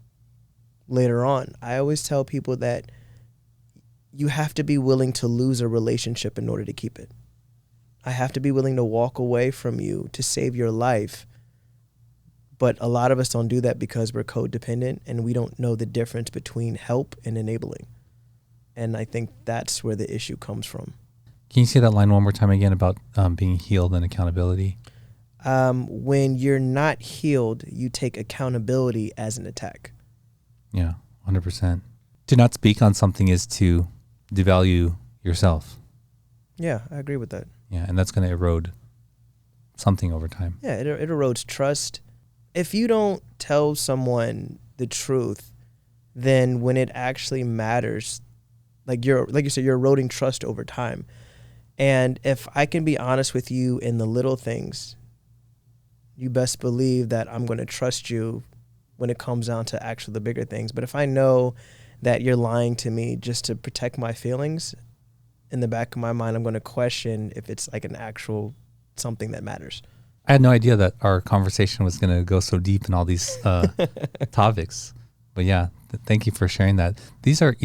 later on. I always tell people that you have to be willing to lose a relationship in order to keep it. I have to be willing to walk away from you to save your life. But a lot of us don't do that because we're codependent and we don't know the difference between help and enabling. And I think that's where the issue comes from. Can you say that line one more time again about being healed and accountability? When you're not healed, you take accountability as an attack. Yeah, 100%. To not speak on something is to devalue yourself. Yeah, I agree with that. Yeah, and that's going to erode something over time. Yeah, it erodes trust. If you don't tell someone the truth, then when it actually matters, like you said, you're eroding trust over time. And if I can be honest with you in the little things, you best believe that I'm going to trust you when it comes down to actually the bigger things. But if I know that you're lying to me just to protect my feelings, in the back of my mind, I'm going to question if it's like an actual something that matters. I had no idea that our conversation was going to go so deep in all these topics. But yeah, thank you for sharing that. These are,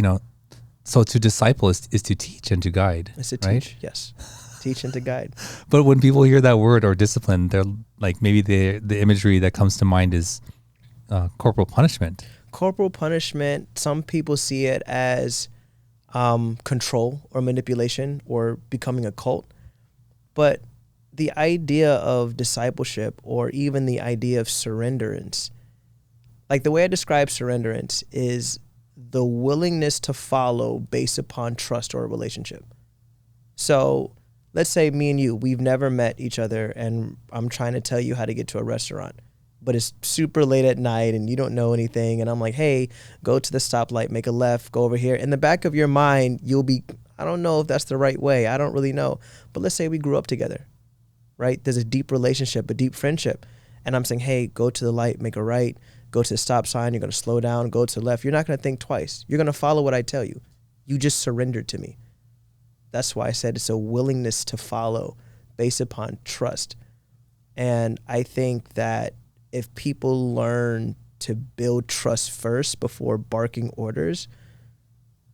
so to disciple is to teach and to guide. It's to right? teach, yes. Teach and to guide. But when people hear that word or discipline, they're like, maybe the imagery that comes to mind is corporal punishment. Corporal punishment, some people see it as control or manipulation or becoming a cult. But the idea of discipleship, or even the idea of surrenderance, like the way I describe surrenderance is the willingness to follow based upon trust or a relationship. So let's say me and you, we've never met each other, and I'm trying to tell you how to get to a restaurant, but it's super late at night and you don't know anything. And I'm like, hey, go to the stoplight, make a left, go over here. In the back of your mind, you'll be, I don't know if that's the right way. I don't really know. But let's say we grew up together, right? There's a deep relationship, a deep friendship. And I'm saying, hey, go to the light, make a right, go to the stop sign. You're going to slow down, go to the left. You're not going to think twice. You're going to follow what I tell you. You just surrendered to me. That's why I said it's a willingness to follow based upon trust. And I think that if people learn to build trust first before barking orders,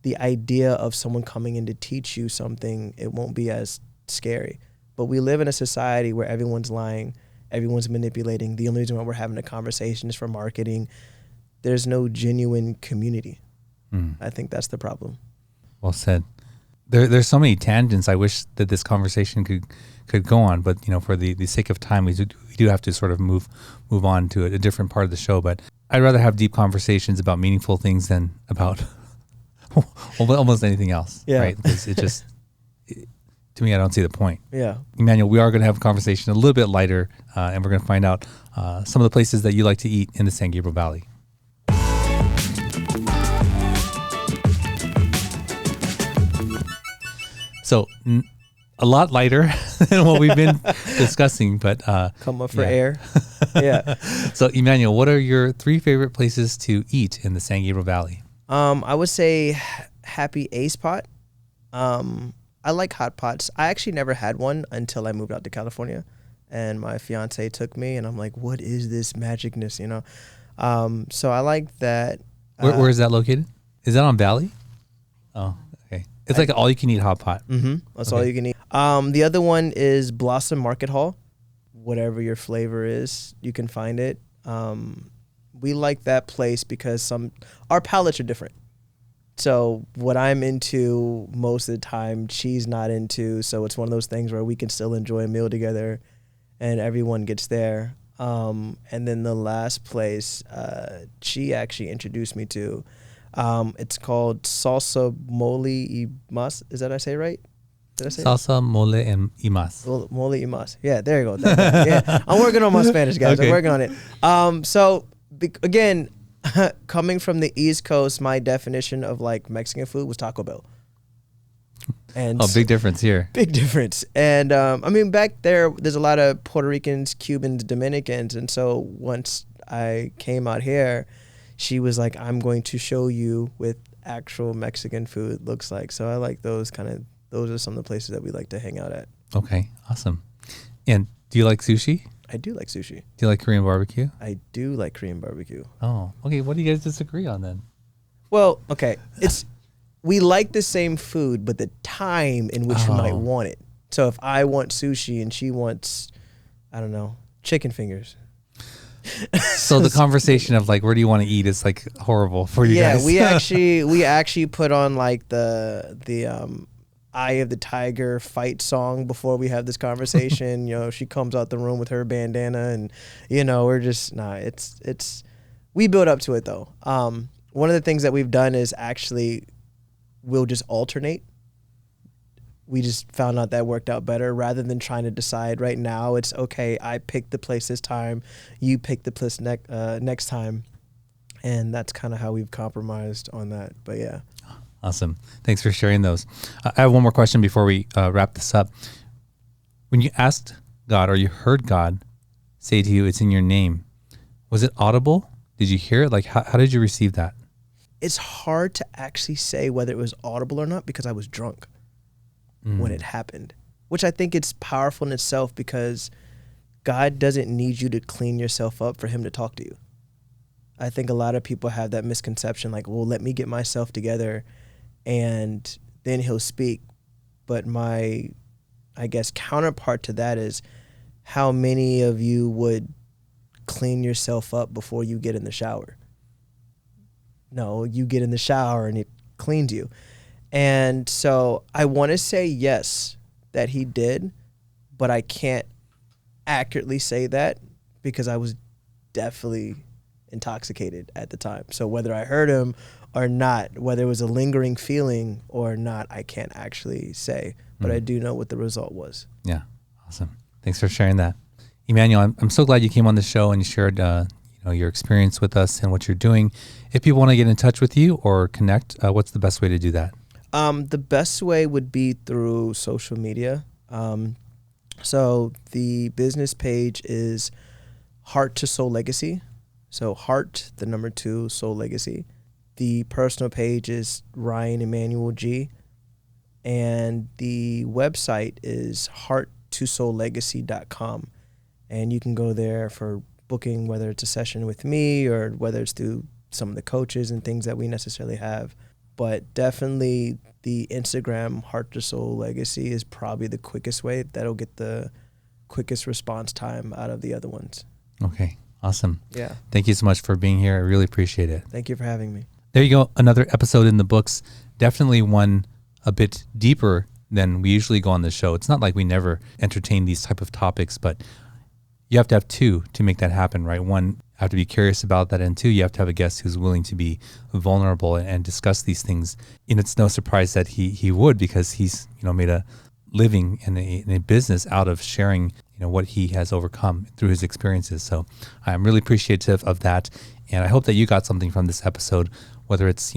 the idea of someone coming in to teach you something, it won't be as scary. But we live in a society where everyone's lying, everyone's manipulating. The only reason why we're having a conversation is for marketing. There's no genuine community. I think that's the problem. Well said. There's so many tangents I wish that this conversation could go on, but for the sake of time, we do have to sort of move on to a different part of the show. But I'd rather have deep conversations about meaningful things than about almost anything else. Yeah. Right? Because to me, I don't see the point. Yeah. Emanuel, we are going to have a conversation a little bit lighter, and we're going to find out some of the places that you like to eat in the San Gabriel Valley. So a lot lighter than what we've been discussing, but come up for air. Yeah. So Emanuel, what are your 3 favorite places to eat in the San Gabriel Valley? I would say Happy Ace Pot. I like hot pots. I actually never had one until I moved out to California, and my fiance took me, and I'm like, what is this magicness, So I like that. Where is that located? Is that on Valley? Oh, okay. It's like an all-you-can-eat hot pot. Mm-hmm. That's all you can eat. The other one is Blossom Market Hall. Whatever your flavor is, you can find it. We like that place because our palates are different. So what I'm into most of the time, she's not into. So it's one of those things where we can still enjoy a meal together and everyone gets there. And then the last place she actually introduced me to, it's called Salsa Mole y Mas. Is that I say right? Did I say Salsa Mole and y Mas. Mole y Mas. Yeah, there you go. Yeah, I'm working on my Spanish, guys. Okay. I'm working on it. So again, coming from the East Coast, my definition of like Mexican food was Taco Bell. And big difference here. Big difference. And back there's a lot of Puerto Ricans, Cubans, Dominicans. And so once I came out here, she was like, I'm going to show you what actual Mexican food looks like. So I like those are some of the places that we like to hang out at. Okay, awesome. And do you like sushi? I do like sushi. Do you like Korean barbecue? I do like Korean barbecue. Oh, okay. What do you guys disagree on then? Well, okay. We like the same food, but the time in which we might want it. So if I want sushi and she wants, I don't know, chicken fingers. So the conversation of like, where do you want to eat is like horrible for you guys. Yeah, we actually put on like the Eye of the Tiger fight song before we have this conversation. She comes out the room with her bandana and, we're just, it's, we build up to it though. One of the things that we've done is actually we'll just alternate. We just found out that worked out better rather than trying to decide right now. It's okay, I picked the place this time, you pick the place next time. And that's kind of how we've compromised on that. But yeah. Awesome. Thanks for sharing those. I have one more question before we wrap this up. When you asked God or you heard God say to you, it's in your name, was it audible? Did you hear it? Like, how did you receive that? It's hard to actually say whether it was audible or not because I was drunk. when it happened, which I think it's powerful in itself because God doesn't need you to clean yourself up for him to talk to you. I think a lot of people have that misconception, like, well, let me get myself together and then he'll speak. But my, I guess, counterpart to that is how many of you would clean yourself up before you get in the shower? No, you get in the shower and it cleans you. And so I want to say yes, that he did, but I can't accurately say that because I was definitely intoxicated at the time. So whether I heard him or not, whether it was a lingering feeling or not, I can't actually say, but I do know what the result was. Yeah. Awesome. Thanks for sharing that. Emanuel, I'm so glad you came on the show and you shared your experience with us and what you're doing. If people want to get in touch with you or connect, what's the best way to do that? The best way would be through social media. So the business page is Heart2Soul Legacy. So Heart, the number 2, Soul Legacy. The personal page is Ryan Emanuel G. And the website is Heart2SoulLegacy.com. And you can go there for booking, whether it's a session with me or whether it's through some of the coaches and things that we necessarily have. But definitely the Instagram Heart2Soul Legacy is probably the quickest way. That'll get the quickest response time out of the other ones. Okay, awesome. Yeah. Thank you so much for being here. I really appreciate it. Thank you for having me. There you go. Another episode in the books. Definitely one a bit deeper than we usually go on the show. It's not like we never entertain these type of topics, but you have to have two to make that happen, right? One, have to be curious about that, and two, you have to have a guest who's willing to be vulnerable and discuss these things. And it's no surprise that he would, because he's made a living in a business out of sharing what he has overcome through his experiences. So I'm really appreciative of that, and I hope that you got something from this episode, whether it's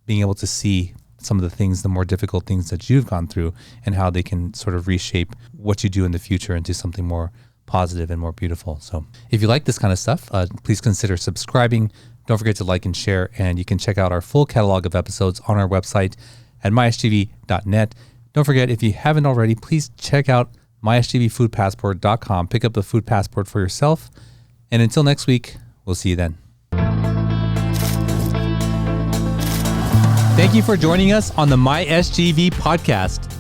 being able to see some of the things, the more difficult things that you've gone through, and how they can sort of reshape what you do in the future into something more positive and more beautiful. So if you like this kind of stuff, please consider subscribing. Don't forget to like and share, and you can check out our full catalog of episodes on our website at mysgv.net. Don't forget, if you haven't already, please check out mysgvfoodpassport.com. Pick up the food passport for yourself. And until next week, we'll see you then. Thank you for joining us on the MySGV podcast.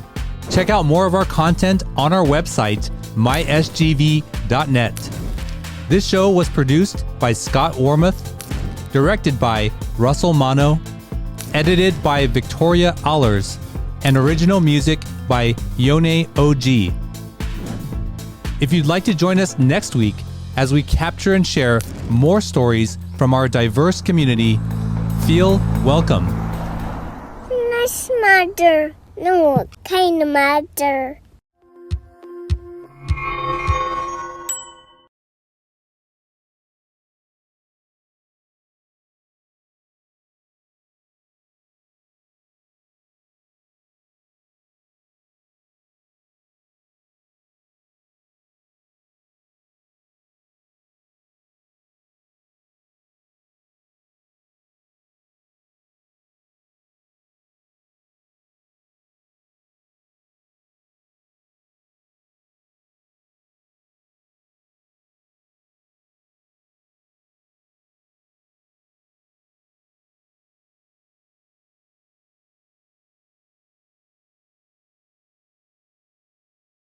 Check out more of our content on our website, mysgv.net. This show was produced by Scott Wormuth, directed by Russell Mano, edited by Victoria Allers, and original music by Yone OG. If you'd like to join us next week as we capture and share more stories from our diverse community, feel welcome. Nice matter. No, kind of matter.